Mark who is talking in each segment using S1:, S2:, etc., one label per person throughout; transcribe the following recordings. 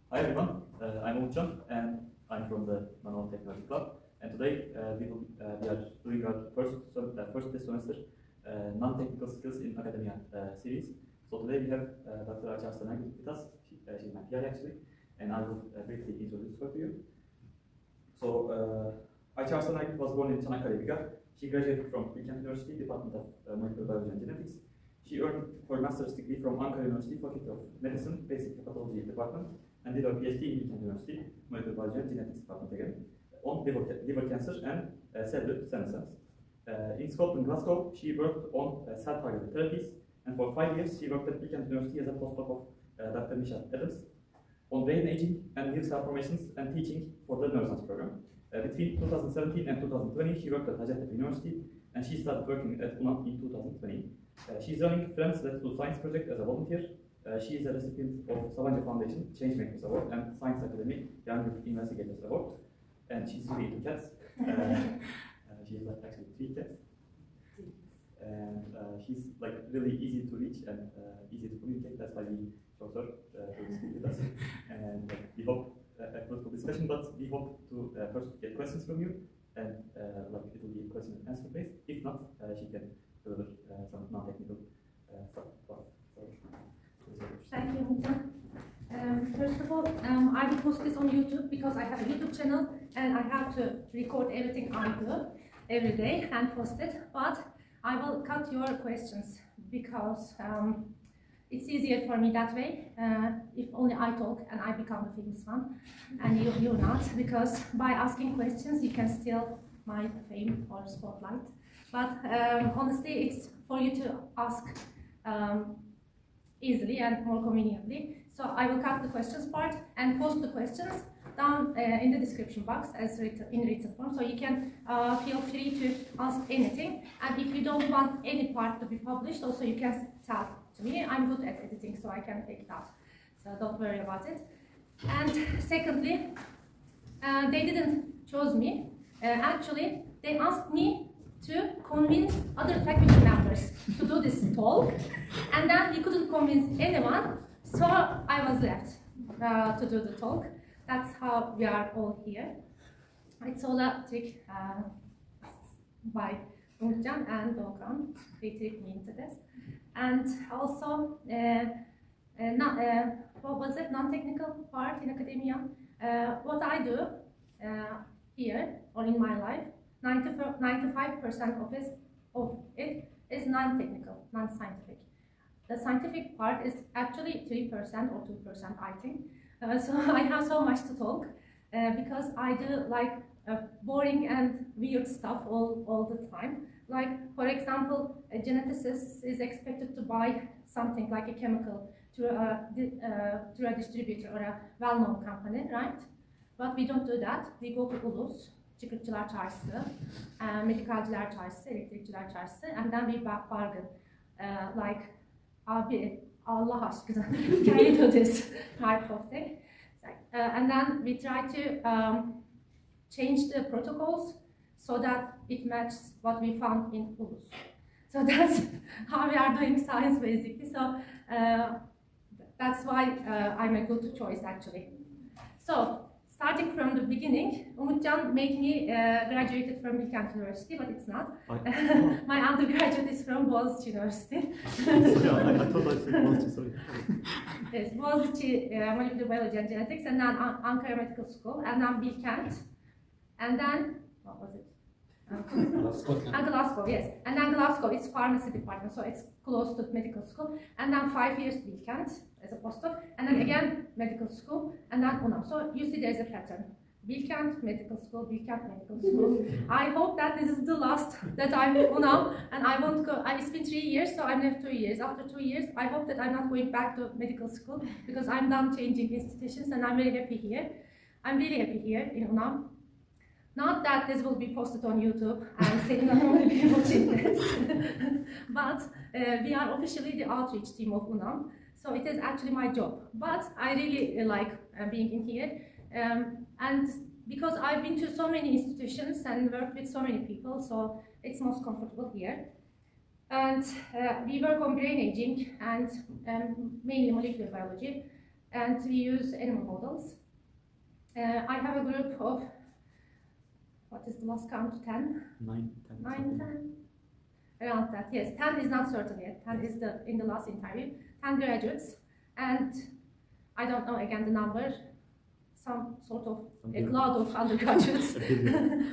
S1: Hi everyone, I'm Umutcan and I'm from the Manual Technology Club. And today we are doing our first this semester non-technical skills in academia series. So today we have Dr. Ayça Arsanagil with us. She's my PI actually, and I will briefly introduce her to you. So Ayça Arsanagil was born in Çanakkale, Bulgaria. She graduated from Bilkent University, Department of Molekülerbiyoloji and Genetics. She earned her master's degree from Ankara University, Faculty of Medicine, Basic Pathology Department, and did her PhD in Bilkent University, Molekülerbiyoloji and Genetics Department again, on liver cancer and cellular senescence. In Scotland, Glasgow, she worked on cell-targeted therapies, and for 5 years she worked at Bilkent University as a postdoc of Dr. Michelle Adams on brain aging and new cell formations and teaching for the neuroscience program. Between 2017 and 2020, she worked at Hacettepe University, and she started working at UNAM in 2020. She's running Friends Let's Do Science project as a volunteer. She is a recipient of Sabancı Foundation Changemakers Award and Science Academy Young Investigators Award. And she's really into cats. She has actually 3 cats. And she's like really easy to reach and easy to communicate. That's why we chose her to speak with us. And we hope a fruitful discussion, but we hope to first get questions from you, and like it will be question and answer based. If not, she can deliver some non-technical stuff.
S2: Thank you, first of all, I will post this on YouTube because I have a YouTube channel and I have to record everything I do every day and post it. But I will cut your questions because it's easier for me that way. If only I talk and I become the famous one, and you're not, because by asking questions you can steal my fame or spotlight. But honestly, it's for you to ask easily and more conveniently. So I will cut the questions part and post the questions down in the description box as in written form, so you can feel free to ask anything. And if you don't want any part to be published, also you can tell to me. I'm good at editing, so I can take it out, so don't worry about it. And secondly, they didn't choose me. Actually, they asked me to convince other faculty members to do this talk, and then we couldn't convince anyone, so I was left to do the talk. That's how we are all here. It's all a trick by Umutcan and Doğukan. They tricked me into this. And also, what was it? Non-technical part in academia. What I do here or in my life, 95% of it is non-technical, non-scientific. The scientific part is actually 3% or 2%, I think. So I have so much to talk because I do like boring and weird stuff all the time. Like, for example, a geneticist is expected to buy something like a chemical through a distributor or a well-known company, right? But we don't do that. We go to Ulus, Çıkırtçılar Çarşısı, Medikalciler Çarşısı, Elektrikçiler Çarşısı, and then we bargain. Like, abi, Allah aşkına, can you do this type of thing? And then we try to change the protocols so that it matches what we found in Ulus. So that's how we are doing science basically. So that's why I'm a good choice actually. So starting from the beginning, Umutcan made me graduated from Bilkent University, but it's not. My undergraduate is from Boğaziçi University.
S1: I thought I said Boğaziçi, sorry.
S2: Yes, Boğaziçi Molekülerbiyoloji and Genetics, and then Ankara Medical School, and then Bilkent, and then, what was it? And Glasgow, yes. And then Glasgow is pharmacy department, so it's close to medical school. And then 5 years Bilkent as a postdoc, and then again medical school, and then UNAM. So you see there's a pattern. Bilkent medical school, Bilkent medical school. I hope that this is the last that I'm UNAM, and I won't go. It's been 3 years, so I'm left 2 years. After 2 years, I hope that I'm not going back to medical school because I'm done changing institutions, and I'm very happy here. I'm really happy here in UNAM. Not that this will be posted on YouTube and saying that only people watching this, but we are officially the outreach team of UNAM, so it is actually my job. But I really like being in here, and because I've been to so many institutions and worked with so many people, so it's most comfortable here. And we work on brain aging and mainly molecular biology. and we use animal models. I have a group of, what is the last count, 10?
S1: 9, 10.
S2: 9, 10? Around that, yes. 10 is not certain yet. 10 is in the last interview. 10 graduates, and I don't know again the number, some sort of a cloud of undergraduates.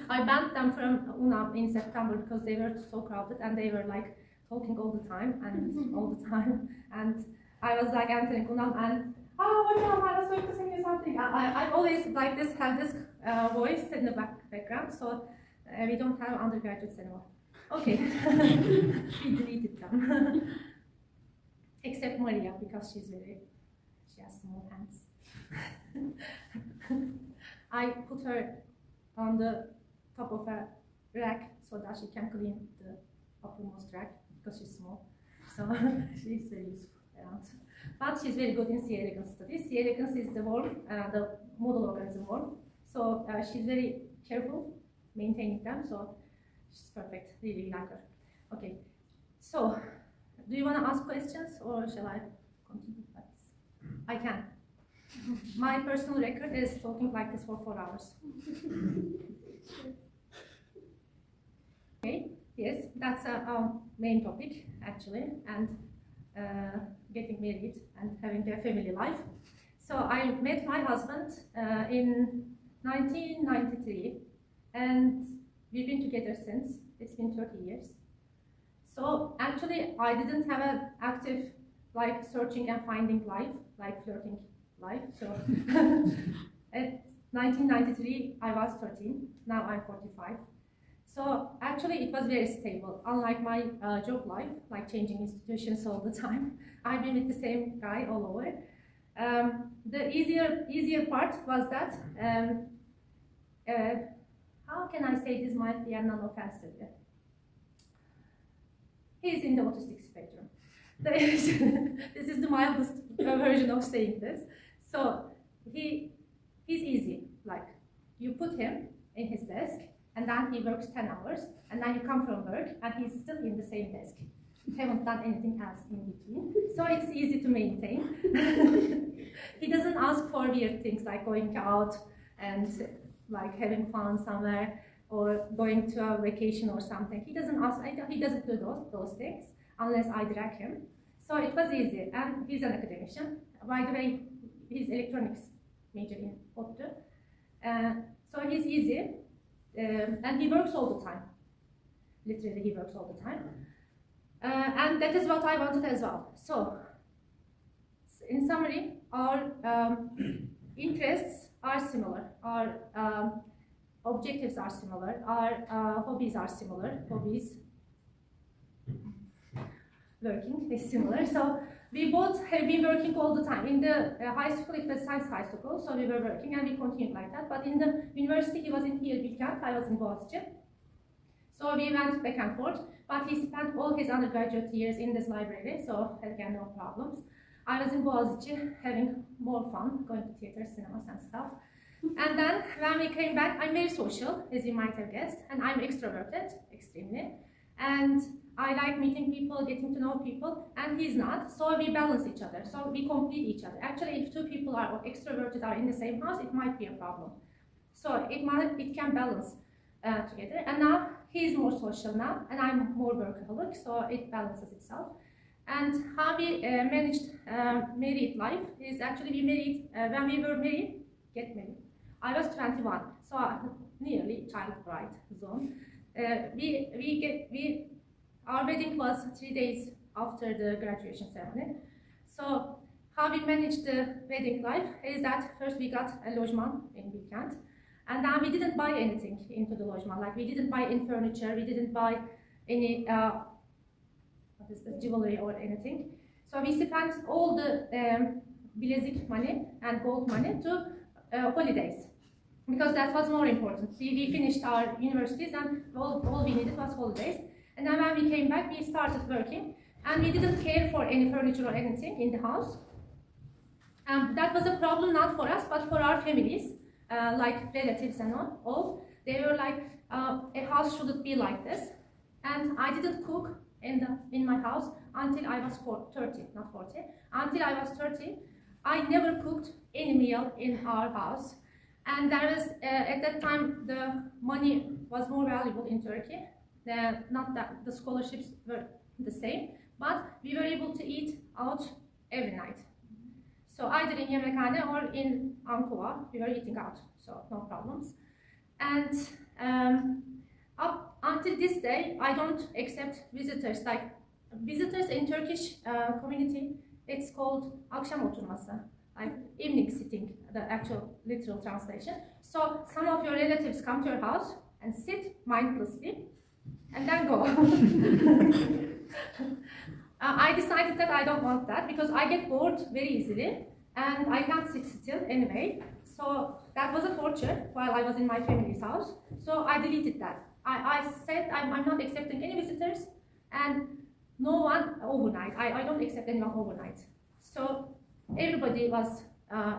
S2: I banned them from UNAM in September because they were so crowded and they were like talking all the time and all the time. And I was like entering UNAM and, oh, UNAM, I was going to sing you something. I always like this, have this voice in the background, so we don't have undergraduates anymore. Okay, we deleted them. Except Maria, because she has small hands. I put her on the top of a rack so that she can clean the uppermost rack because she's small. So she's very useful around. But she's very good in C. elegans studies. C. elegans is the worm, the model organism worm. So she's very careful maintaining them. So she's perfect. Really like her. Okay. So do you want to ask questions or shall I continue like this? I can. My personal record is talking like this for 4 hours. Okay, yes, that's our main topic actually, and getting married and having a family life. So I met my husband in 1993, and we've been together since. It's been 30 years. So actually, I didn't have an active like searching and finding life, like flirting life. So at 1993, I was 13. Now I'm 45. So actually, it was very stable. Unlike my job life, like changing institutions all the time, I've been with the same guy all over. The easier part was that how can I say this might be a non-offensive? He's in the autistic spectrum. This is the mildest version of saying this. So he's easy. Like you put him in his desk, and then he works 10 hours, and then you come from work, and he's still in the same desk. You haven't done anything else in between, so it's easy to maintain. He doesn't ask for weird things like going out and like having fun somewhere or going to a vacation or something. He doesn't ask. He doesn't do those things unless I drag him. So it was easy, and he's an academician. By the way, he's electronics major in ODTÜ. So he's easy, and he works all the time. Literally, he works all the time. And that is what I wanted as well. So, in summary, our interests are similar, our objectives are similar, our hobbies are similar. Hobbies, working is similar. So we both have been working all the time. In the high school, it was science high school, so we were working and we continued like that. But in the university, he was in Bilkent, I was in Boğaziçi. So we went back and forth, but he spent all his undergraduate years in this library, so again, no problems. I was in Boğaziçi having more fun, going to theaters, cinemas and stuff. And then when we came back, I'm very social, as you might have guessed, and I'm extroverted, extremely. And I like meeting people, getting to know people, and he's not, so we balance each other, so we complete each other. Actually, if two people are extroverted are in the same house, it might be a problem. So it can balance together, and now he's more social now, and I'm more workaholic, so it balances itself. And how we managed married life is actually we married, when we were married, I was 21, so nearly child bride zone. Our wedding was 3 days after the graduation ceremony. So how we managed the wedding life is that first we got a logement in Bilkent, and then we didn't buy anything into the logement. Like we didn't buy any furniture, we didn't buy any jewelry or anything. So we spent all the bilezik money and gold money to holidays, because that was more important. We finished our universities and all we needed was holidays. And then when we came back, we started working, and we didn't care for any furniture or anything in the house. That was a problem not for us, but for our families, like relatives and all. They were like, a house shouldn't be like this. And I didn't cook in my house until I was 30, not 40. Until I was 30, I never cooked any meal in our house. And there was, at that time, the money was more valuable in Turkey. Not that the scholarships were the same, but we were able to eat out every night. So either in yemekhane or in Ankara, we were eating out, so no problems. And up until this day, I don't accept visitors. Like visitors in Turkish community, it's called akşam oturması, like evening sitting, the actual literal translation. So some of your relatives come to your house and sit mindlessly and then go. I decided that I don't want that because I get bored very easily and I can't sit still anyway. So that was a torture while I was in my family's house. So I deleted that. I said I'm not accepting any visitors and no one overnight. I don't accept anyone overnight. So everybody was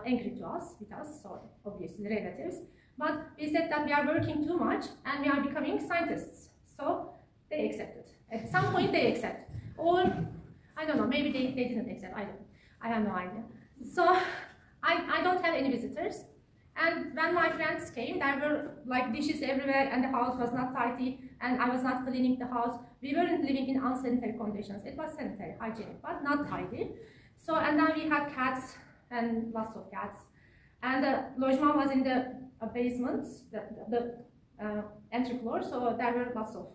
S2: angry to us, with us, so obviously relatives. But we said that we are working too much and we are becoming scientists. So they accepted. At some point they accept. Or, I don't know, maybe they didn't accept. I have no idea. So I don't have any visitors. And when my friends came, there were like dishes everywhere and the house was not tidy and I was not cleaning the house. We weren't living in unsanitary conditions. It was sanitary, hygienic, but not tidy. So, and then we had cats and lots of cats. And the logement was in the basement, the entry floor, so there were lots of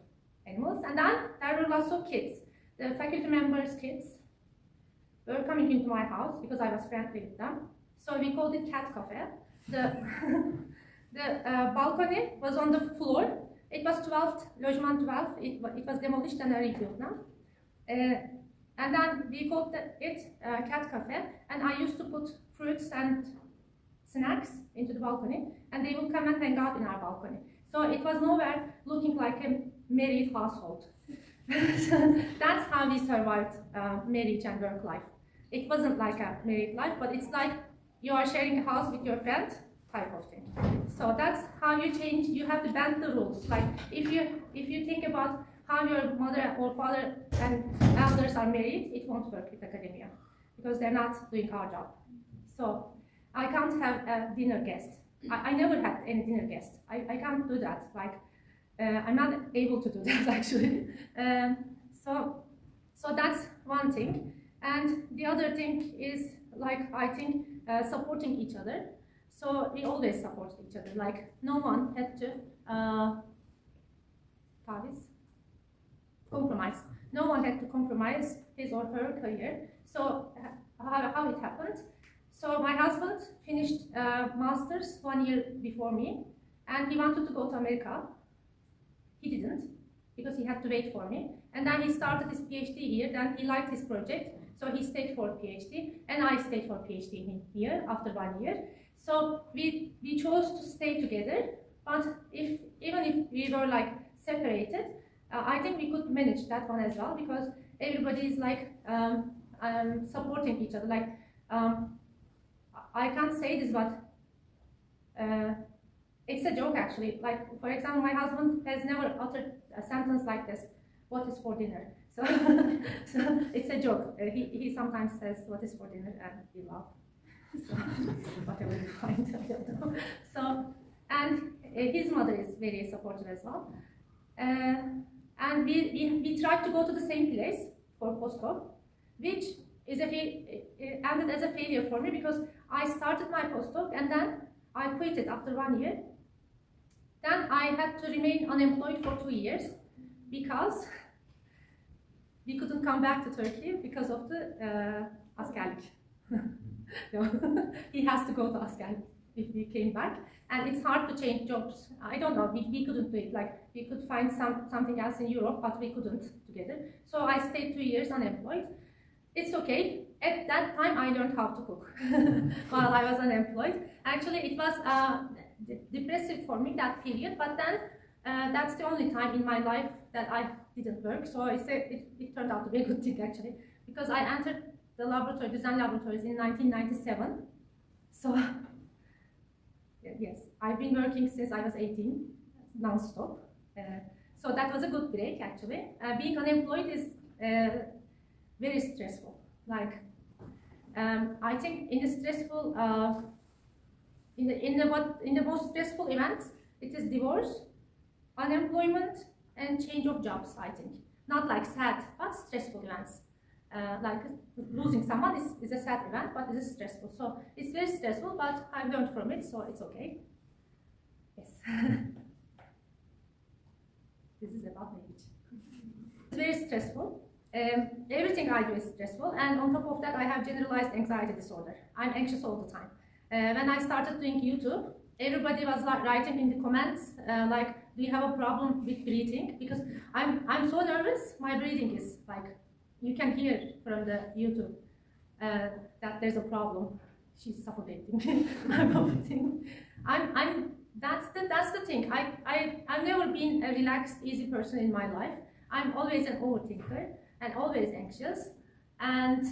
S2: animals. And then there were lots of kids. The faculty members' kids were coming into my house because I was friendly with them. So we called it Cat Cafe. The balcony was on the floor. It was 12th, logement 12. It was demolished and rebuilt now. And then we called it Cat Cafe. And I used to put fruits and snacks into the balcony. And they would come and hang out in our balcony. So it was nowhere looking like a married household. So that's how we survived marriage and work life. It wasn't like a married life, but it's like you are sharing a house with your friend type of thing. So that's how you change. You have to bend the rules. Like if you think about how your mother or father and elders are married, it won't work with academia because they're not doing our job. So I can't have a dinner guest. I never had any dinner guest. I can't do that. Like I'm not able to do that actually. So that's one thing. And the other thing is, like, I think supporting each other. So we always support each other. Like no one had to compromise. No one had to compromise his or her career. So how it happened? So my husband finished master's 1 year before me, and he wanted to go to America. He didn't, because he had to wait for me. And then he started his PhD here. Then he liked his project, so he stayed for PhD, and I stayed for PhD here after 1 year. So we chose to stay together. But even if we were like separated, I think we could manage that one as well, because everybody is like supporting each other. Like I can't say this, but it's a joke actually. Like for example, my husband has never uttered a sentence like this: "What is for dinner?" So, so it's a joke. He sometimes says, "What is for dinner?" and we laugh. So whatever you find, I don't know. So, and his mother is very supportive as well. And we tried to go to the same place for postdoc, which is ended as a failure for me, because I started my postdoc and then I quit it after 1 year. Then I had to remain unemployed for 2 years because we couldn't come back to Turkey because of the askerlik. No, he has to go to askerlik if we came back, and it's hard to change jobs. I don't know, we couldn't do it. Like we could find something else in Europe, but we couldn't together. So I stayed 2 years unemployed. It's okay. At that time, I learned how to cook while I was unemployed. Actually, it was depressive for me that period, but then that's the only time in my life that I didn't work. So it turned out to be a good thing actually, because I entered the laboratory, design laboratories in 1997. So yes, I've been working since I was 18, non-stop. So that was a good break actually. Being unemployed is very stressful. Like I think in the stressful, in the most stressful events, it is divorce, unemployment, and change of jobs. I think not like sad, but stressful events. Like losing someone is a sad event, but it is stressful. So it's very stressful, but I've learned from it, so it's okay. Yes. This is about my age. It's very stressful. Everything I do is stressful, and on top of that, I have generalized anxiety disorder. I'm anxious all the time. When I started doing YouTube, everybody was like writing in the comments, like, do you have a problem with breathing? Because I'm so nervous, my breathing is like, you can hear from the YouTube that there's a problem. She's suffocating. I'm vomiting. That's the thing. I've never been a relaxed, easy person in my life. I'm always an overthinker and always anxious. And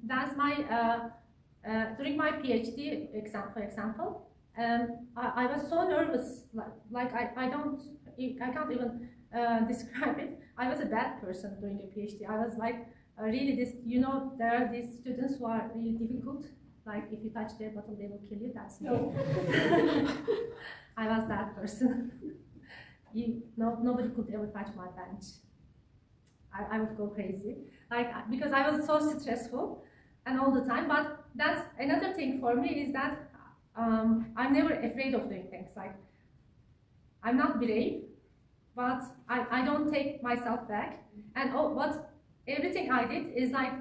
S2: that's my during my PhD exam, for example, I was so nervous. Like I can't even describe it. I was a bad person during a PhD. I was like really this. You know, there are these students who are really difficult. Like if you touch their bottle, they will kill you. That's me. I was that person. Nobody could ever touch my bench. I would go crazy, like because I was so stressful and all the time. But that's another thing for me is that I'm never afraid of doing things. Like I'm not brave, but I don't take myself back. And everything I did is like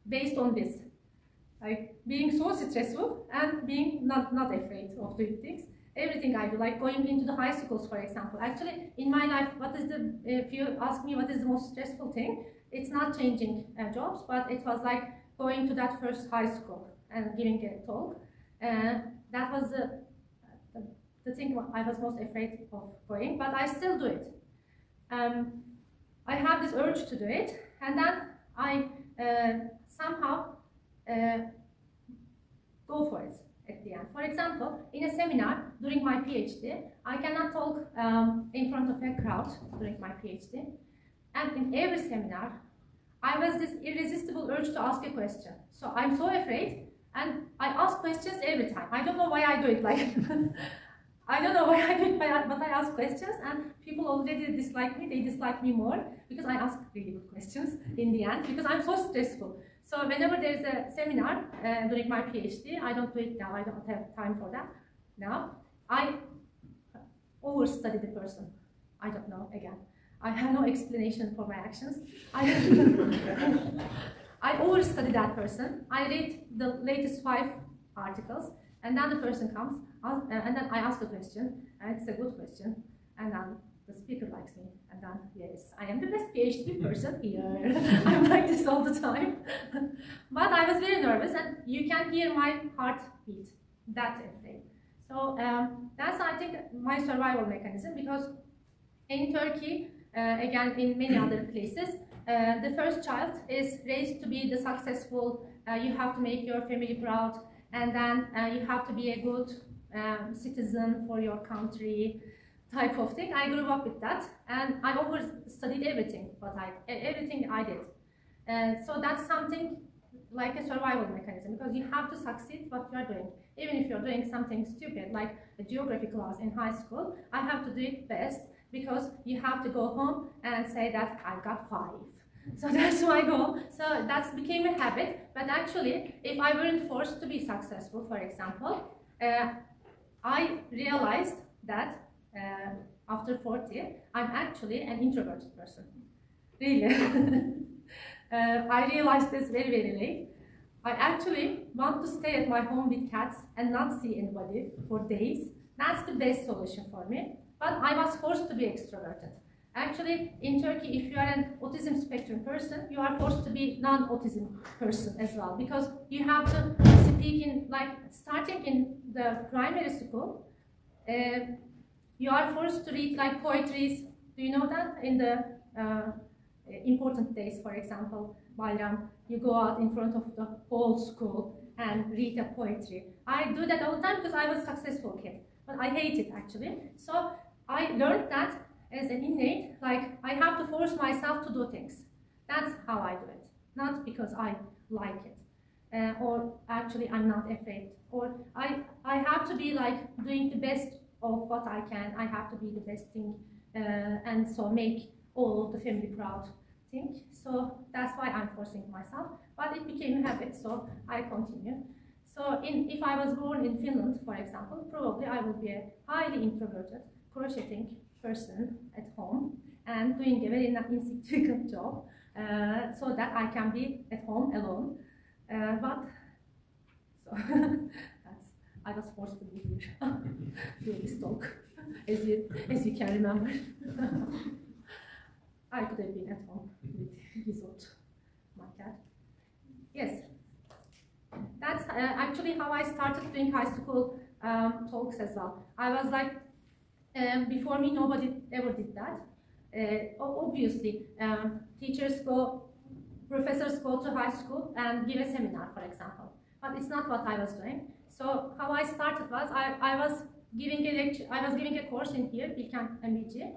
S2: based on this. Like being so stressful and being not afraid of doing things. Everything I do, like going into the high schools, for example. Actually, in my life, if you ask me what is the most stressful thing, it's not changing jobs, but it was like going to that first high school and giving a talk. That was the thing I was most afraid of going, but I still do it. I have this urge to do it, and then I somehow go for it at the end. For example, in a seminar during my PhD, I cannot talk in front of a crowd during my PhD. And in every seminar, I was this irresistible urge to ask a question. So I'm so afraid, and I ask questions every time. I don't know why I do it. Like I don't know why I do it, but I ask questions, and people already dislike me. They dislike me more because I ask really good questions in the end, because I'm so stressful. So whenever there is a seminar during my PhD, I don't do it now. I don't have time for that now. I overstudy the person. I don't know, again. I have no explanation for my actions. I overstudy that person. I read the latest 5 articles, and then the person comes, and then I ask a question, and it's a good question, and then the speaker likes me, and then, yes, I am the best PhD person here. I'm like this all the time. But I was very nervous, and you can hear my heart beat, that afraid. So that's, I think, my survival mechanism, because in Turkey, again, in many other places, the first child is raised to be the successful, you have to make your family proud, and then you have to be a good citizen for your country, type of thing. I grew up with that, and I overstudied everything I did. So that's something like a survival mechanism, because you have to succeed what you are doing. Even if you're doing something stupid, like a geography class in high school, I have to do it best, because you have to go home and say that I got 5. So that's my goal. So that became a habit. But actually, if I weren't forced to be successful, for example, I realized that after 40, I'm actually an introverted person. Really. I realized this very, very late. I actually want to stay at my home with cats and not see anybody for days. That's the best solution for me. But I was forced to be extroverted. Actually, in Turkey, if you are an autism spectrum person, you are forced to be non-autism person as well, because you have to speak in, like, starting in the primary school, you are forced to read like poetries. Do you know that? In the important days, for example, Bayram, you go out in front of the whole school and read a poetry. I do that all the time because I was a successful kid, but I hate it actually. So I learned that as an innate, like I have to force myself to do things. That's how I do it, not because I like it. or actually I'm not afraid, or I have to be like doing the best of what I can. I have to be the best thing, and so make all the family proud thing. So that's why I'm forcing myself, but it became a habit, so I continue. So if I was born in Finland, for example, probably I would be a highly introverted, crocheting person at home and doing a very insignificant job, so that I can be at home alone. But so I was forced to be here doing this talk, as you can remember. I could have been at home with Isolde, my cat. Yes, that's actually how I started doing high school talks as well. I was like, before me, nobody ever did that. Obviously, professors go to high school and give a seminar, for example. But it's not what I was doing. So how I started was I was giving a lecture. I was giving a course in here, Bilkent MBG,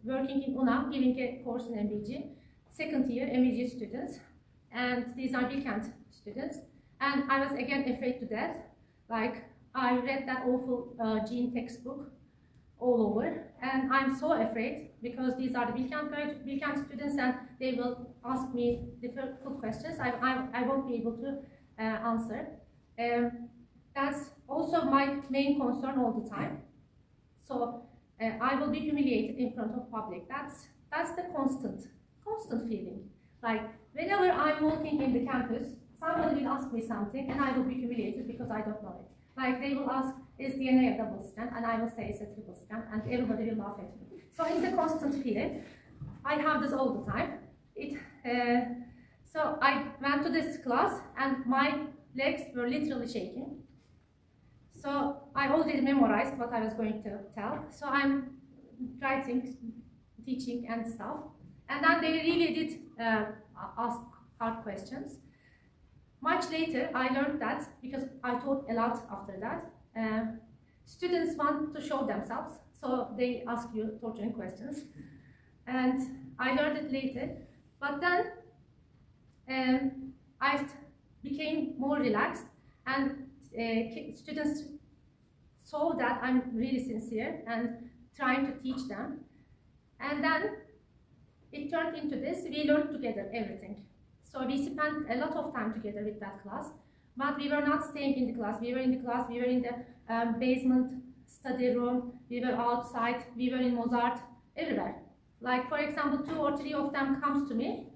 S2: working in UNAM, giving a course in MBG, second year MBG students, and these are Bilkent students. And I was again afraid to death. Like I read that awful gene textbook all over, and I'm so afraid because these are the Bilkent students, and they will ask me difficult questions. I won't be able to answer. That's also my main concern all the time. So I will be humiliated in front of public. That's the constant feeling. Like whenever I'm walking in the campus, somebody will ask me something, and I will be humiliated because I don't know it. Like they will ask, is DNA a double strand? And I will say it's a triple strand, and everybody will laugh at me. So it's a constant feeling. I have this all the time. So I went to this class, and my legs were literally shaking. So I already memorized what I was going to tell. So I'm writing, teaching, and stuff. And then they really did ask hard questions. Much later, I learned that, because I taught a lot after that, students want to show themselves, so they ask you torturing questions. And I learned it later, but then I became more relaxed, and students saw that I'm really sincere and trying to teach them. And then it turned into this. We learned together everything. So we spent a lot of time together with that class, but we were not staying in the class. We were in the class, we were in the basement study room, we were outside, we were in Mozart, everywhere. Like, for example, 2 or 3 of them comes to me.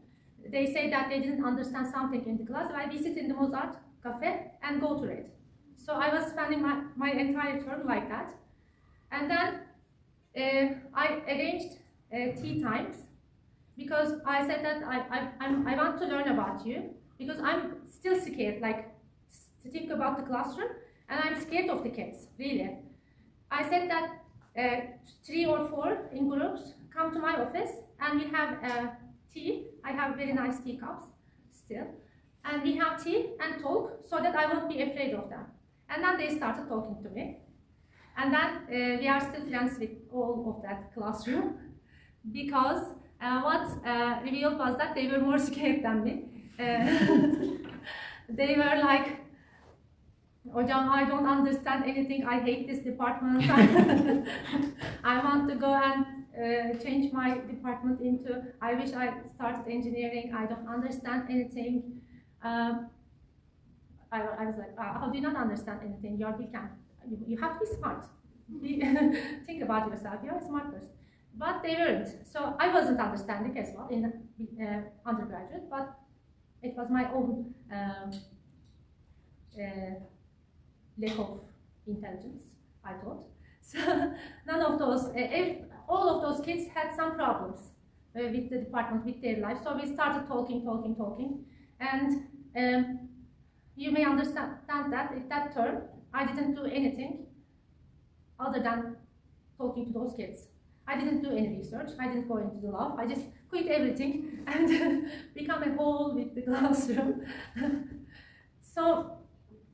S2: They say that they didn't understand something in the class. I visit in the Mozart cafe and go to it. So I was spending my entire term like that. And then I arranged tea times, because I said that I want to learn about you, because I'm still scared, like, to think about the classroom, and I'm scared of the kids, really. I said that 3 or 4 in groups come to my office, and we have tea. I have very nice teacups still, and we have tea and talk, so that I won't be afraid of them. And then they started talking to me, and then we are still friends with all of that classroom, because what revealed was that they were more scared than me. They were like, "Hocam, I don't understand anything. I hate this department. I want to go and change my department into, I wish I started engineering. I don't understand anything." I was like, "How do you not understand anything? You're Bilkent. You have to be smart. Think about yourself. You're a smart person." But they weren't. So I wasn't understanding as well in undergraduate, but it was my own lack of intelligence, I thought. So none of those, all of those kids had some problems with the department, with their life. So we started talking. And you may understand that at that term, I didn't do anything other than talking to those kids. I didn't do any research, I didn't go into the lab, I just quit everything and become a whole with the classroom. So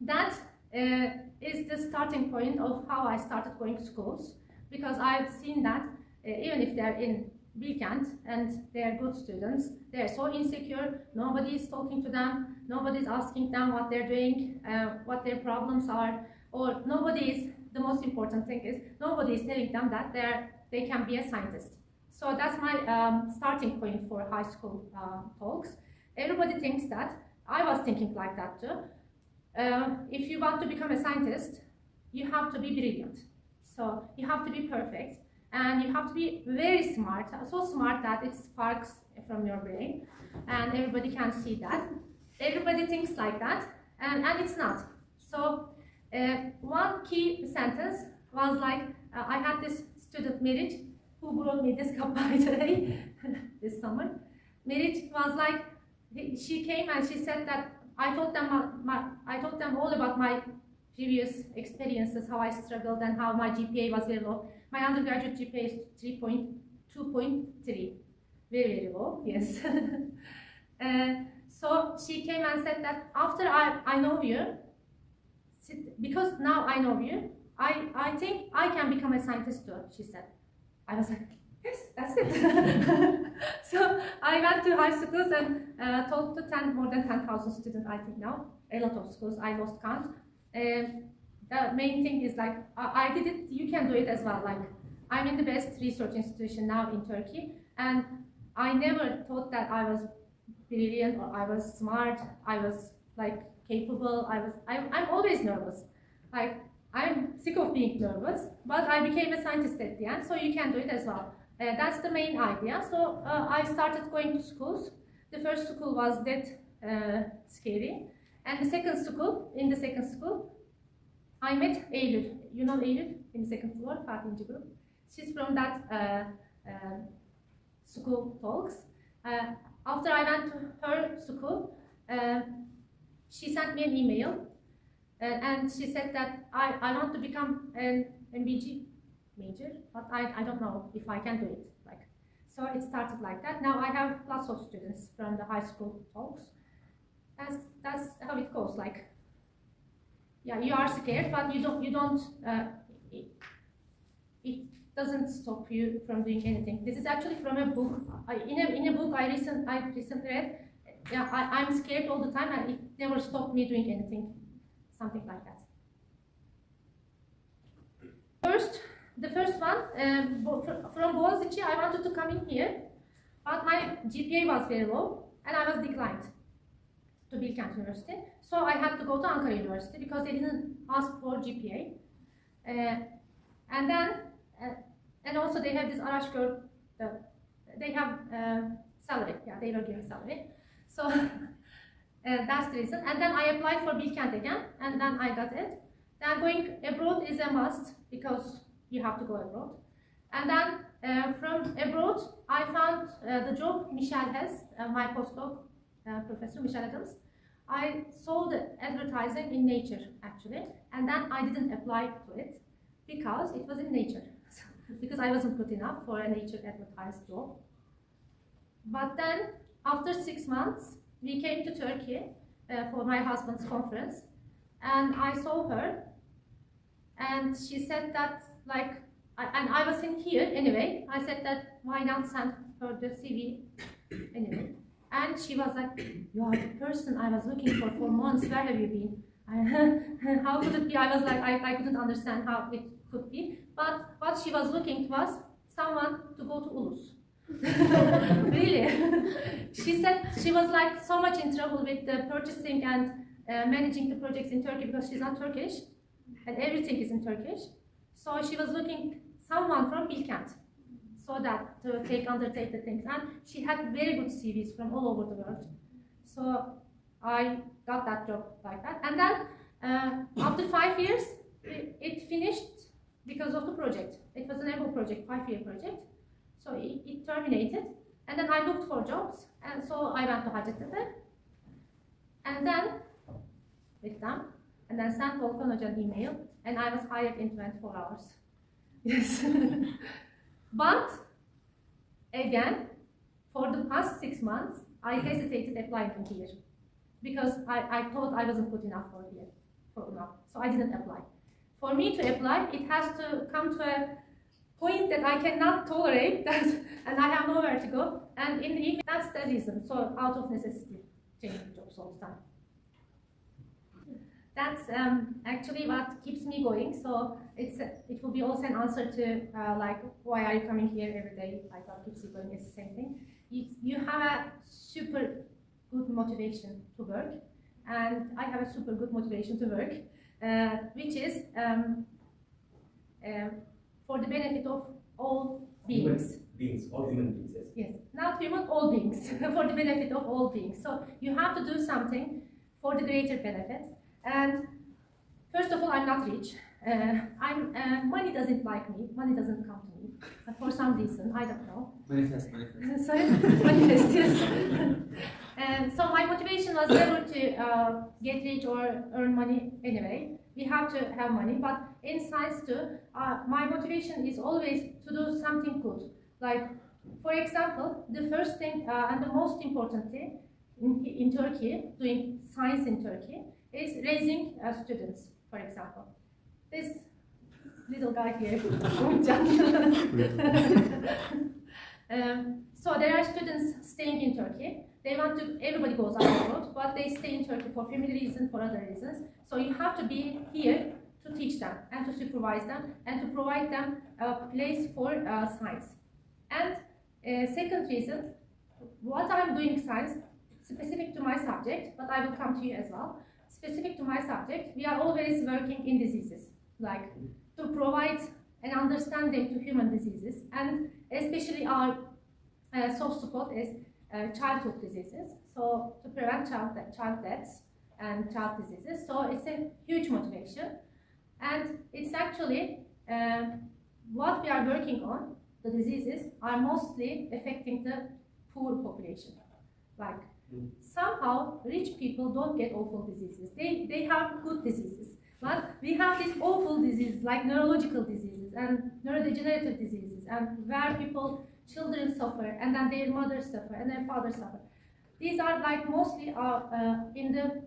S2: that is the starting point of how I started going to schools, because I've seen that even if they're in Bilkent and they're good students, they're so insecure, nobody is talking to them, nobody's asking them what they're doing, what their problems are, or the most important thing is, nobody is telling them that they can be a scientist. So that's my starting point for high school talks. Everybody thinks that. I was thinking like that too. If you want to become a scientist, you have to be brilliant. So you have to be perfect, and you have to be very smart, so smart that it sparks from your brain, and everybody can see that. Everybody thinks like that, and it's not. So one key sentence was like, I had this student, Merit, who brought me this cup by the way, this summer. Merit was like, she came and she said that I told them all about my previous experiences, how I struggled and how my GPA was very low. My undergraduate GPA is 2.3, very, very low, yes. So she came and said that after I know you, because now I know you, I think I can become a scientist too, she said. I was like, yes, that's it. So I went to high schools and talked to more than 10,000 students, I think now. A lot of schools, I lost count. The main thing is like, I did it, you can do it as well. Like, I'm in the best research institution now in Turkey, and I never thought that I was brilliant or I was smart, I was like capable. I'm always nervous. Like, I'm sick of being nervous, but I became a scientist at the end, so you can do it as well. That's the main idea. So I started going to schools. The first school was that scary, and in the second school, I met Eylül. You know Eylül in the second floor, Fatih'inci group. She's from that school talks. After I went to her school, she sent me an email, and she said that I want to become an MBG major, but I don't know if I can do it. Like, so it started like that. Now I have lots of students from the high school talks. That's how it goes. Like, yeah, you are scared, but you don't. It doesn't stop you from doing anything. This is actually from a book. In a book I recently read. Yeah, I'm scared all the time, and it never stopped me doing anything. Something like that. The first one, from Boğaziçi, I wanted to come in here, but my GPA was very low, and I was declined to Bilkent University. So I had to go to Ankara University because they didn't ask for GPA. And then, and also they have this Araşgör, they have salary, yeah, they were giving salary. So that's the reason. And then I applied for Bilkent again, and then I got it. Then going abroad is a must because you have to go abroad. And then from abroad, I found the job Michel has, my postdoc professor, Michel Adams. I saw the advertising in Nature, actually, and then I didn't apply to it because it was in Nature, because I wasn't good enough for a Nature advertised job. But then, after 6 months, we came to Turkey for my husband's conference, and I saw her, and she said that, like, and I was in here anyway. I said that why not send her the CV anyway, and she was like, "You are the person I was looking for months. Where have you been?" How could it be? I was like, I couldn't understand how it could be. But what she was looking was someone to go to Ulus. Really? She said she was like so much in trouble with the purchasing and managing the projects in Turkey because she's not Turkish and everything is in Turkish. So she was looking someone from Bilkent so that to undertake the things, and she had very good CVs from all over the world. So I got that job like that, and then after 5 years it finished because of the project. It was an able project, 5-year project. So it terminated, and then I looked for jobs, and so I went to Hacettepe, and then with them, and then sent Volkan Hoca an email, and I was hired in 24 hours. Yes. But again, for the past 6 months, I hesitated applying to here because I thought I wasn't good enough for here, for now, so I didn't apply. For me to apply, it has to come to a point that I cannot tolerate that, and I have nowhere to go. And in the evening, that's the reason. So out of necessity, changing jobs all the time. That's actually what keeps me going. So it will be also an answer to like, why are you coming here every day? Like, what keeps you going is the same thing. You have a super good motivation to work, and I have a super good motivation to work, which is for the benefit of all beings.
S3: All human beings, yes.
S2: Yes, not human, all beings, for the benefit of all beings. So you have to do something for the greater benefit. And first of all, I'm not rich. Money doesn't like me. Money doesn't come to me for some reason. I don't know.
S4: Manifest.
S2: Sorry, manifest. Yes. So my motivation was never to get rich or earn money anyway. We have to have money, but in science too, my motivation is always to do something good. Like, for example, the first thing and the most important thing in Turkey, doing science in Turkey, is raising students, for example. This little guy here, so there are students staying in Turkey. They want to, everybody goes abroad, but they stay in Turkey for family reasons, for other reasons. So you have to be here to teach them and to supervise them and to provide them a place for science. And second reason, what I'm doing science, specific to my subject, but I will come to you as well. Specific to my subject, we are always working in diseases, like to provide an understanding to human diseases, and especially our soft spot is childhood diseases, so to prevent child deaths and child diseases. So it's a huge motivation, and it's actually what we are working on. The diseases are mostly affecting the poor population. Like, somehow rich people don't get awful diseases. They have good diseases. But we have these awful diseases like neurological diseases and neurodegenerative diseases, and where children suffer, and then their mothers suffer, and their fathers suffer. These are like mostly in the,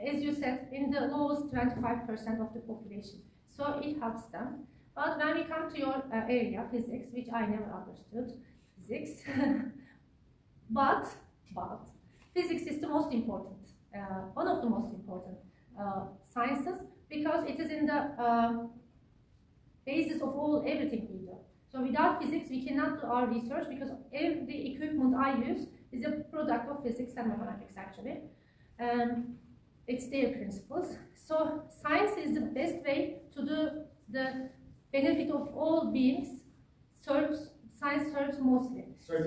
S2: as you said, in the lowest 25% of the population. So it helps them. But when we come to your area, physics, which I never understood, physics, but physics is the most important, one of the most important sciences, because it is in the basis of everything we do. So without physics, we cannot do our research, because every equipment I use is a product of physics and mathematics, actually. It's their principles. So science is the best way to do the benefit of all beings. Science serves mostly. So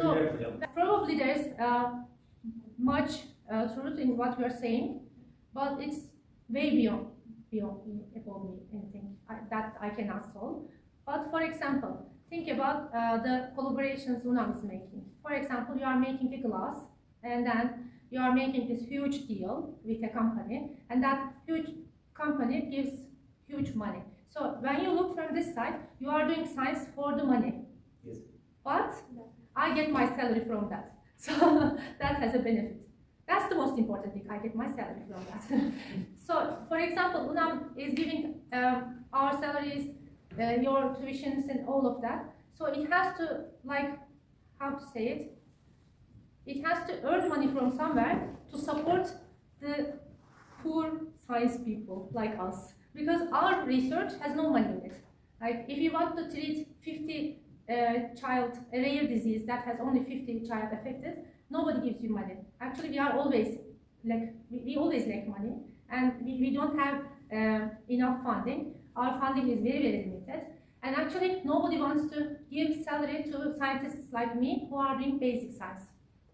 S2: probably there is much truth in what we are saying, but it's way beyond me, anything that I cannot solve. But for example, think about the collaborations Unam is making. For example, you are making a glass, and then you are making this huge deal with a company, and that huge company gives huge money. So when you look from this side, you are doing science for the money.
S3: Yes.
S2: But I get my salary from that. So that has a benefit. That's the most important thing. I get my salary from that. So, for example, Unam is giving our salaries, your tuitions, and all of that. So it has to, like, how to say it? It has to earn money from somewhere to support the poor science people like us, because our research has no money in it. Like, if you want to treat 50 child, a rare disease that has only 50 child affected, nobody gives you money. Actually, we always lack money, and we don't have enough funding. Our funding is very, very limited. And actually, nobody wants to give salary to scientists like me who are doing basic science.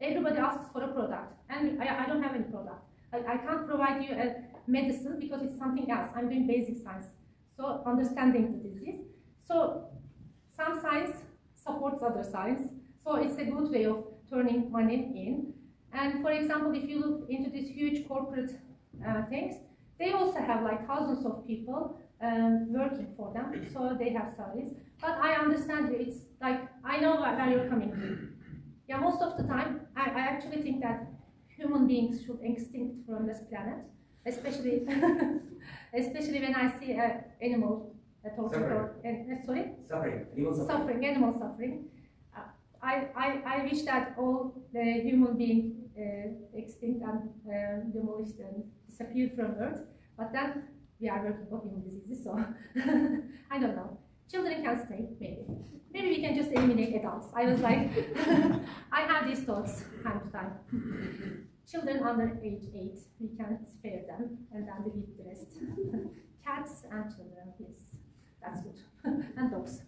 S2: Everybody asks for a product, and I don't have any product. I can't provide you a medicine because it's something else. I'm doing basic science, so understanding the disease. So some science supports other science, so it's a good way of turning money in. And for example, if you look into these huge corporate things, they also have like thousands of people working for them, so they have salaries. But I understand you, it's like, I know where you're coming from. Yeah, most of the time, I actually think that human beings should extinct from this planet, especially when I see an animal torture, animal suffering. I wish that all the human beings extinct and demolished and disappeared from Earth. But then we are working on human diseases, so I don't know. Children can stay, maybe. Maybe we can just eliminate adults. I was like, I have these thoughts time to time. Children under age 8, we can spare them and then delete the rest. Cats and children, yes, that's good. And dogs.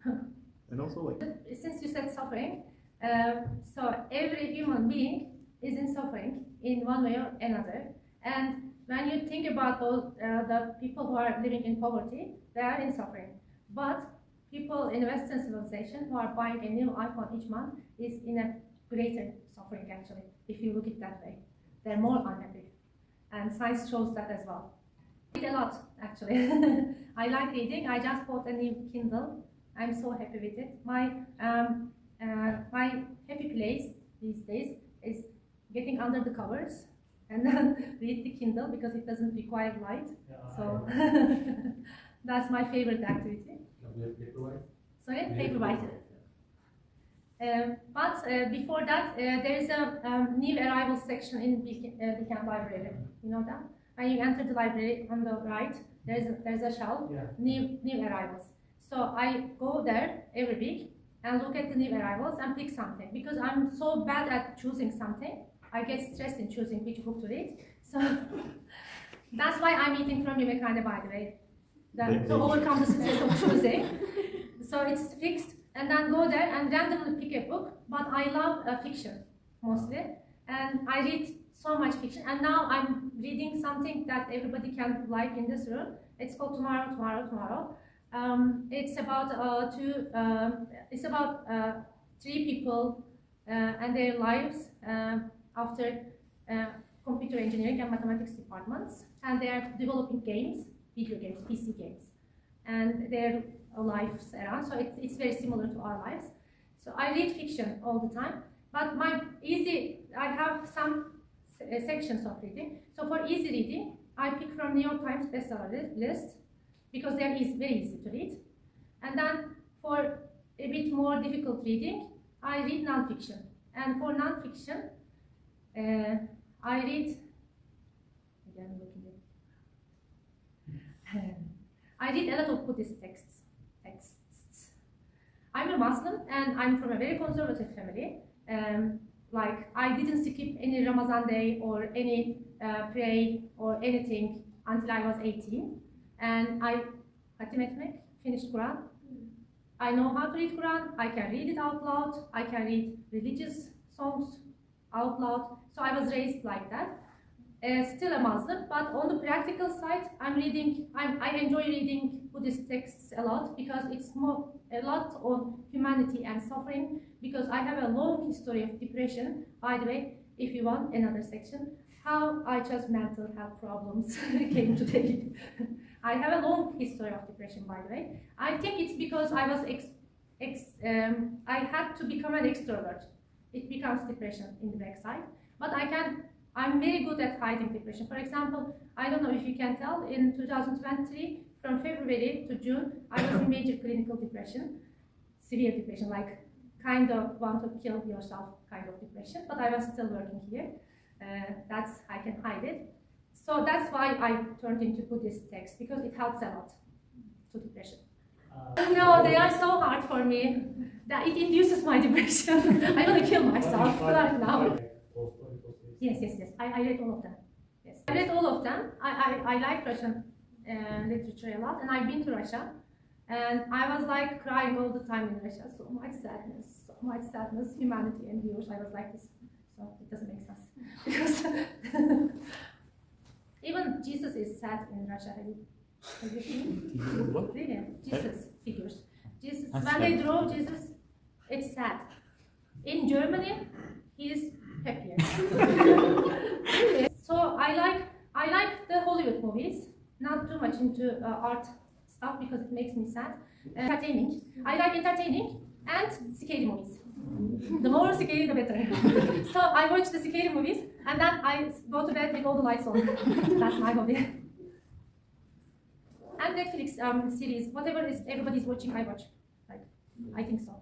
S3: And also, like,
S2: since you said suffering, so every human being is in suffering in one way or another. And when you think about all the people who are living in poverty, they are in suffering. But people in Western civilization who are buying a new iPhone each month is in a greater suffering, actually, if you look at it that way. They're more unhappy. And science shows that as well. I read a lot, actually. I like reading. I just bought a new Kindle. I'm so happy with it. My happy place these days is getting under the covers and then read the Kindle because it doesn't require light. So that's my favorite activity.
S4: Paperwhite?
S2: Sorry, paperwhite. But before that, there is a new arrivals section in Beacon Library. You know that? When you enter the library on the right, there's a shelf, new arrivals. So I go there every week and look at the new arrivals and pick something. Because I'm so bad at choosing something, I get stressed in choosing which book to read. So that's why I'm eating from Yemekhane, by the way. To overcome the stress of choosing. So it's fixed, and then go there and randomly pick a book. But I love fiction mostly, and I read so much fiction. And now I'm reading something that everybody can like in this room. It's called Tomorrow. It's about three people and their lives after computer engineering and mathematics departments, and they are developing games. Video games, PC games, and their lives around. So it's very similar to our lives. So I read fiction all the time, but I have some sections of reading. So for easy reading, I pick from New York Times bestseller list because they're very easy to read. And then for a bit more difficult reading, I read non-fiction. And for non-fiction, I read. I read a lot of Buddhist texts. I'm a Muslim and I'm from a very conservative family. Like I didn't skip any Ramadan day or any pray or anything until I was 18. And I finished Quran. I know how to read Quran. I can read it out loud. I can read religious songs out loud. So I was raised like that. Still a Muslim, but on the practical side, I enjoy reading Buddhist texts a lot because it's a lot on humanity and suffering, because I have a long history of depression. By the way, if you want another section, how I chose mental health problems came today. I have a long history of depression, by the way. I think it's because I was I had to become an extrovert. It becomes depression in the backside, but I'm very good at hiding depression. For example, I don't know if you can tell, in 2023, from February to June, I was in major clinical depression, severe depression, like kind of want to kill yourself kind of depression, but I was still working here. I can hide it. So that's why I turned into Buddhist texts, because it helps a lot to depression. No, they are so hard for me that it induces my depression. I want to kill myself right now. Yes. I read all of them. Yes, I read all of them. I like Russian literature a lot, and I've been to Russia, and I was like crying all the time in Russia. So much sadness, humanity endures. I was like this. So it doesn't make sense because even Jesus is sad in Russia. Have you seen? Really? Jesus figures. Jesus. When they draw Jesus, it's sad. In Germany, he is happier. So I like the Hollywood movies, not too much into art stuff because it makes me sad. Entertaining. I like entertaining and scary movies. The more scary, the better. So I watch the scary movies and then I go to bed with all the lights on. That's my hobby. And Netflix series, whatever is everybody's watching, I watch. Like, I think so.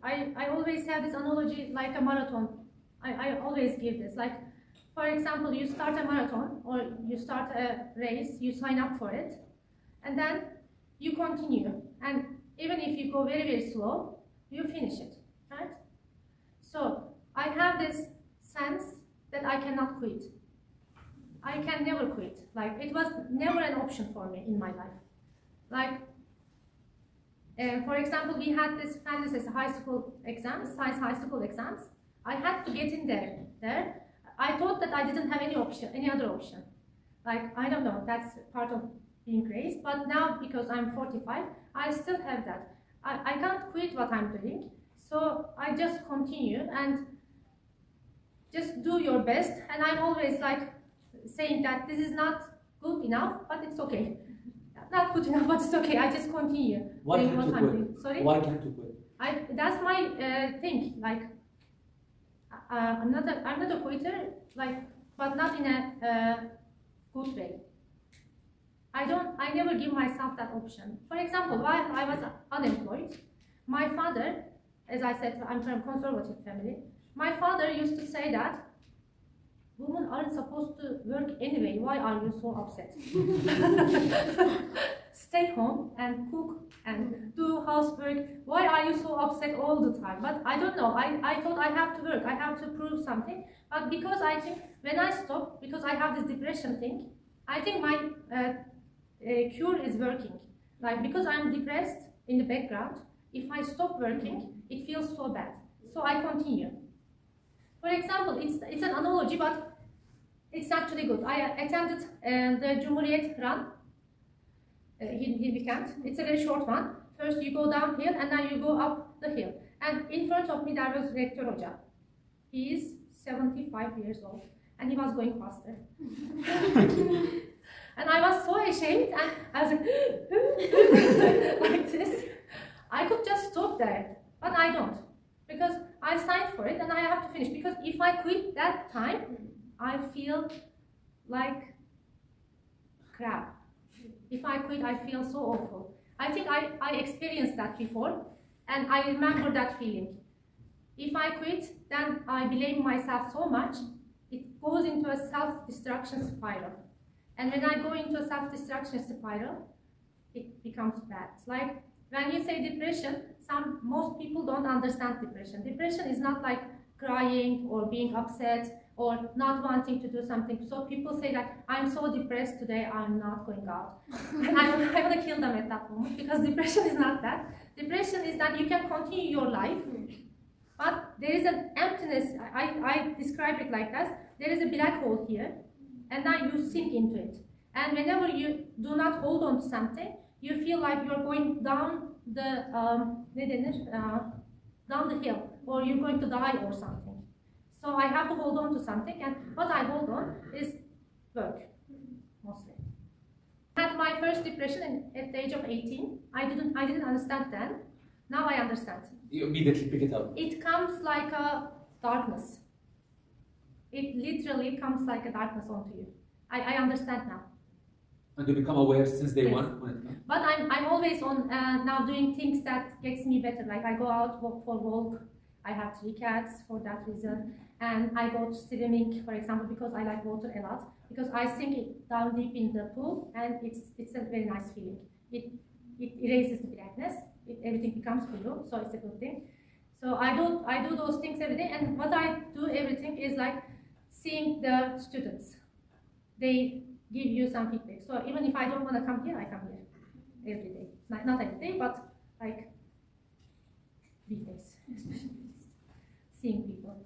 S2: I always have this analogy like a marathon. I always give this. Like, for example, you start a marathon or you start a race, you sign up for it, and then you continue. And even if you go very, very slow, you finish it, right? So I have this sense that I cannot quit. I can never quit. Like, it was never an option for me in my life. Like, for example, we had this fantasy high school exams, science high school exams. I had to get in there. I thought that I didn't have any other option. Like, I don't know, that's part of being raised, but now because I'm 45, I still have that. I can't quit what I'm doing, so I just continue and just do your best. And I'm always like saying that this is not good enough, but it's okay. Not good enough, but it's okay. I just continue doing what I'm doing. Sorry?
S4: Why can't you quit?
S2: That's my thing. Like, I'm not a quitter, like, but not in a good way. I never give myself that option. For example, while I was unemployed, my father, as I said, I'm from a conservative family. My father used to say that women aren't supposed to work anyway. Why are you so upset? Stay home and cook and do housework. Why are you so upset all the time? But I don't know. I thought I have to work. I have to prove something. But because I think when I stop, because I have this depression thing, I think my cure is working. Like, because I'm depressed in the background, if I stop working, it feels so bad. So I continue. For example, it's an analogy, but it's actually good. I attended the Cumhuriyet run in weekend. It's a very short one. First you go downhill and then you go up the hill. And in front of me there was Rector Hoca. He is 75 years old and he was going faster. And I was so ashamed and I was like, like this. I could just stop there, but I don't. Because I signed for it and I have to finish. Because if I quit that time, I feel like crap. If I quit, I feel so awful. I think I experienced that before and I remember that feeling. If I quit, then I blame myself so much, it goes into a self-destruction spiral. And when I go into a self-destruction spiral, it becomes bad. Like, when you say depression, most people don't understand depression. Depression is not like crying or being upset or not wanting to do something. So people say that I'm so depressed today, I'm not going out. And I want to kill them at that moment, because depression is not that. Depression is that you can continue your life, but there is an emptiness. I describe it like this. There is a black hole here, and then you sink into it. And whenever you do not hold on to something, you feel like you're going down the down the hill, or you're going to die or something. So I have to hold on to something, and what I hold on is work, mostly. I had my first depression at the age of 18. I didn't understand then. Now I understand.
S4: You immediately pick it up.
S2: It comes like a darkness. It literally comes like a darkness onto you. I understand now.
S4: And you become aware since day
S2: Yes.
S4: one? When it comes?
S2: But I'm always on now doing things that gets me better. Like, I go out for walk. I have 3 cats for that reason. And I go to swimming, for example, because I like water a lot. Because I sink it down deep in the pool, and it's a very nice feeling. It erases the blackness. Everything becomes blue, so it's a good thing. So I do those things every day. And what I do everything is like seeing the students. They give you some feedback. So even if I don't want to come here, I come here every day. Not every day, but like weekdays, especially seeing people.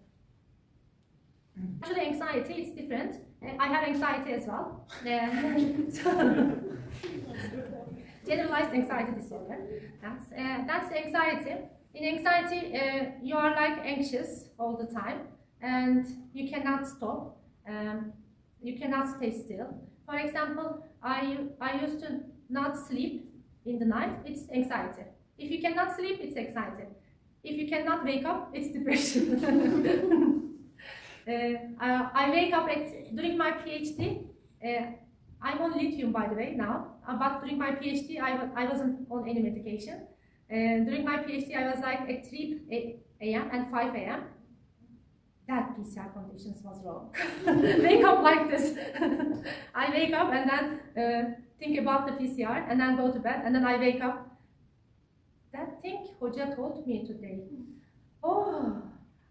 S2: Actually, anxiety is different. I have anxiety as well. Generalized anxiety disorder. That's anxiety. In anxiety, you are like anxious all the time, and you cannot stop. You cannot stay still. For example, I used to not sleep in the night. It's anxiety. If you cannot sleep, it's anxiety. If you cannot wake up, it's depression. I wake up during my PhD. I'm on lithium, by the way, now. But during my PhD, I wasn't on any medication. During my PhD, I was like at 3 a.m. and 5 a.m. that PCR conditions was wrong. Wake up like this. I wake up and then think about the PCR and then go to bed and then I wake up. That thing Hoca told me today. Oh,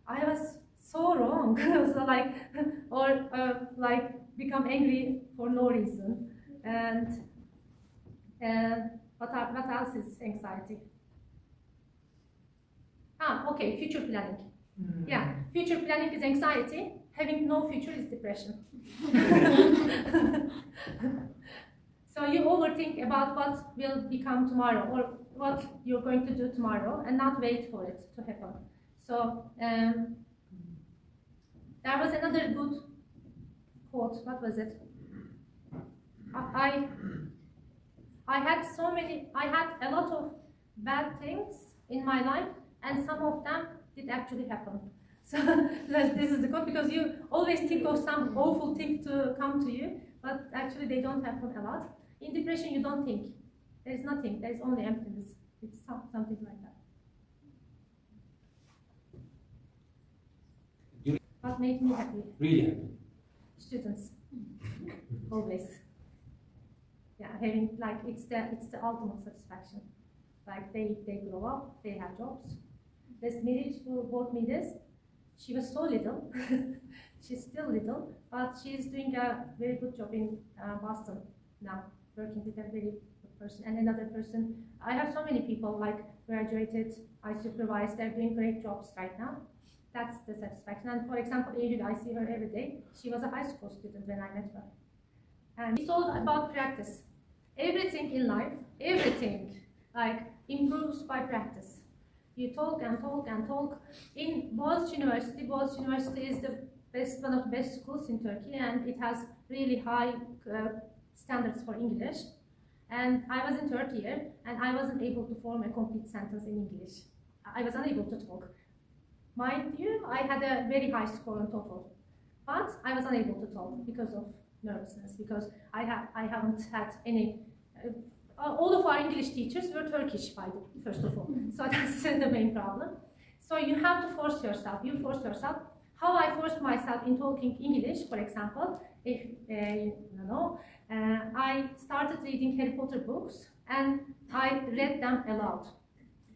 S2: I was so wrong. So like, or like become angry for no reason. And what else is anxiety? Okay, future planning. Yeah, future planning is anxiety. Having no future is depression. So you overthink about what will become tomorrow or what you're going to do tomorrow and not wait for it to happen. So there was another good quote. What was it? I had a lot of bad things in my life, and some of them did actually happen. So this is the quote, because you always think of some awful thing to come to you, but actually they don't happen a lot. In depression, you don't think. There is nothing. There is only emptiness. It's something like that. What made me happy?
S4: Really happy.
S2: Students. Always. Yeah, having like it's the ultimate satisfaction. Like they grow up, they have jobs. This marriage who bought me this, she was so little. She's still little, but she's doing a very good job in Boston now, working with a very good person. And another person, I have so many people like graduated, I supervise, they're doing great jobs right now. That's the satisfaction. And for example, Eylül, I see her every day. She was a high school student when I met her. And it's all about practice. Everything in life, everything, like improves by practice. You talk and talk and talk. In Boğaziçi University is the best, one of the best schools in Turkey, and it has really high standards for English. And I was in third year, and I wasn't able to form a complete sentence in English. I was unable to talk. Mind you, I had a very high score on TOEFL, but I was unable to talk because of nervousness, because I haven't had any. All of our English teachers were Turkish, first of all, so that's the main problem. So you have to force yourself. You force yourself. How I forced myself in talking English, for example, if I started reading Harry Potter books and I read them aloud.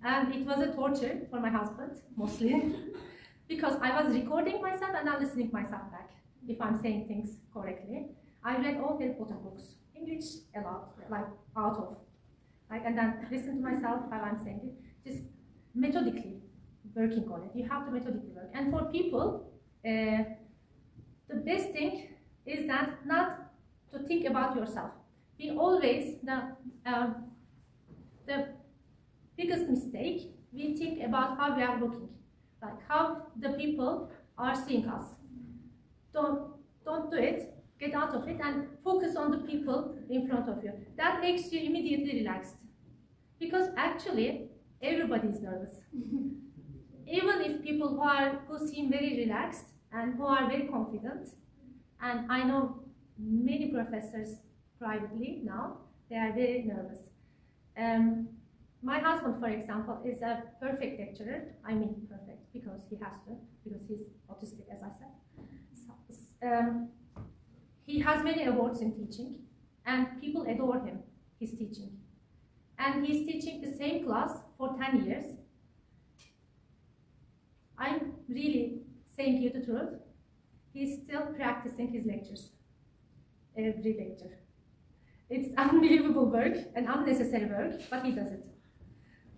S2: And it was a torture for my husband, mostly, because I was recording myself and I'm listening myself back, if I'm saying things correctly. I read all Harry Potter books, English aloud, like out of, like, and then listen to myself while I'm saying it, just methodically working on it. You have to methodically work. And for people, the best thing is that not to think about yourself. We always, the biggest mistake, we think about how we are looking, like how the people are seeing us. Don't do it. Get out of it and focus on the people in front of you. That makes you immediately relaxed. Because actually, everybody is nervous. Even if people who seem very relaxed and who are very confident, and I know many professors privately now, they are very nervous. My husband, for example, is a perfect lecturer. I mean perfect because he has to, because he's autistic, as I said. So, he has many awards in teaching, and people adore him, his teaching. And he's teaching the same class for 10 years. I'm really saying you the truth. He's still practicing his lectures, every lecture. It's unbelievable work and unnecessary work, but he does it.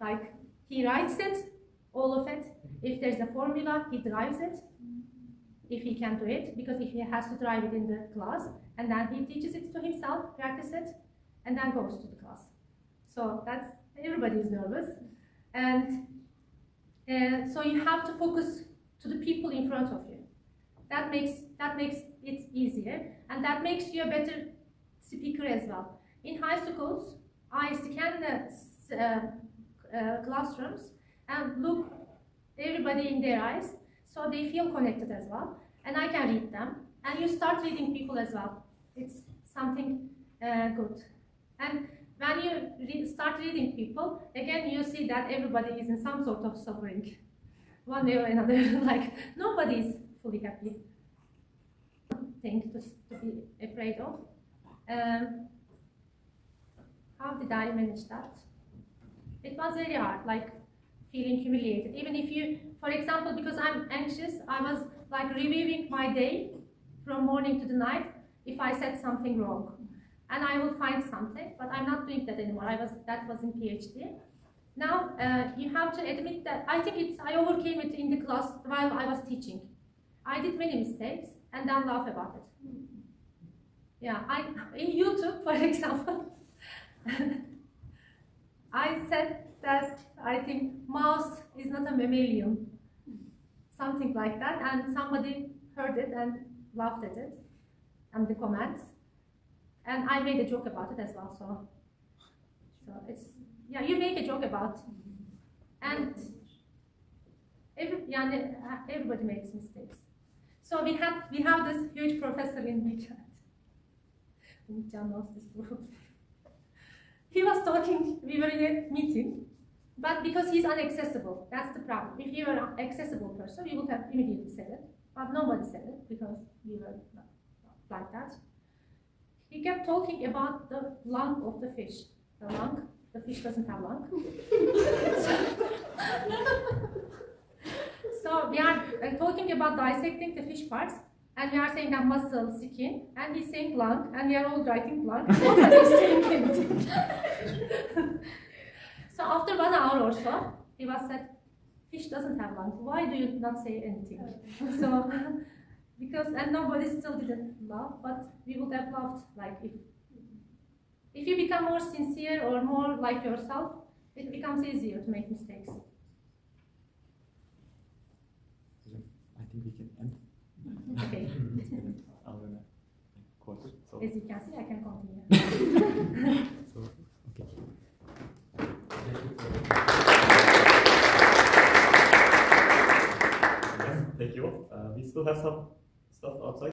S2: Like, he writes it, all of it. If there's a formula, he drives it. If he can do it, because if he has to drive it in the class, and then he teaches it to himself, practice it, and then goes to the class. So that's, everybody is nervous. And so you have to focus to the people in front of you. That makes it easier, and that makes you a better speaker as well. In high schools, I scan the classrooms and look everybody in their eyes, so they feel connected as well, and I can read them. And you start reading people as well. It's something good. And when you start reading people, again you see that everybody is in some sort of suffering, one way or another. Like, nobody is fully happy thing to be afraid of. How did I manage that? It was very hard, like feeling humiliated. Even if you, for example, because I'm anxious, I was like reviewing my day from morning to the night if I said something wrong. And I will find something, but I'm not doing that anymore. That was in PhD. Now, you have to admit that I think I overcame it in the class while I was teaching. I did many mistakes and then laugh about it. Yeah, in YouTube, for example, I said that I think mouse is not a mammalian, something like that, and somebody heard it and laughed at it and the comments, and I made a joke about it as well. So it's, yeah, you make a joke about, and everybody makes mistakes. So we have this huge professor in WeChat. Umutcan knows this group. He was talking, we were in a meeting, but because he's inaccessible, that's the problem. If you were an accessible person, you would have immediately said it, but nobody said it because we were not like that. He kept talking about the lung of the fish. The fish doesn't have lung. So we are talking about dissecting the fish parts, and we are saying that muscle, skin, and he's saying lung, and we are all writing lung. Nobody's saying anything. So after 1 hour or so, he was said, fish doesn't have lung. Why do you not say anything? So, and nobody still didn't laugh, but we would have laughed. Like if you become more sincere or more like yourself, it becomes easier to make mistakes.
S3: I think we can end.
S2: Okay.
S3: Our quarter. So,
S2: As you can see, I can continue.
S3: so okay. Thank you. We still have some stuff outside.